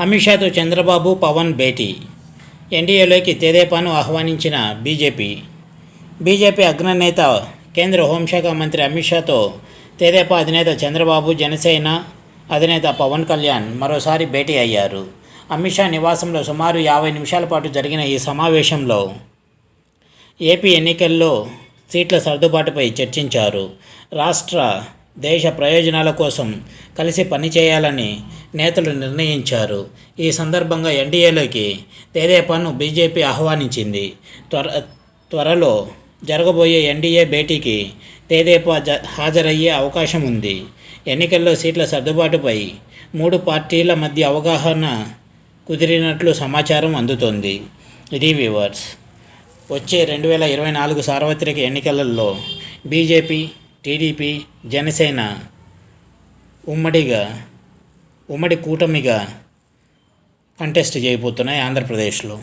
అమిత్ షాతో చంద్రబాబు పవన్ భేటీ. ఎన్డీఏలోకి తెదేపాను ఆహ్వానించిన బీజేపీ అగ్రనేత కేంద్ర హోంశాఖ మంత్రి అమిత్ షాతో తెదేపా అధినేత చంద్రబాబు, జనసేన అధినేత పవన్ కళ్యాణ్ మరోసారి భేటీ అయ్యారు. అమిత్ షా నివాసంలో సుమారు 50 నిమిషాల పాటు జరిగిన ఈ సమావేశంలో ఏపీ ఎన్నికల్లో సీట్ల సర్దుబాటుపై చర్చించారు. రాష్ట్ర, దేశ ప్రయోజనాల కోసం కలిసి పనిచేయాలని నేతలు నిర్ణయించారు. ఈ సందర్భంగా ఎన్డీఏలోకి తెదేపాను బీజేపీ ఆహ్వానించింది. త్వరలో జరగబోయే ఎన్డీఏ భేటీకి తెదేపా హాజరయ్యే అవకాశం ఉంది. ఎన్నికల్లో సీట్ల సర్దుబాటుపై 3 పార్టీల మధ్య అవగాహన కుదిరినట్లు సమాచారం అందుతోంది. ఇది వ్యూవర్స్. వచ్చే 2024 సార్వత్రిక ఎన్నికలలో బీజేపీ, టీడీపీ, జనసేన ఉమ్మడి కూటమిగా కంటెస్ట్ చేయబోతున్నాయి ఆంధ్రప్రదేశ్లో.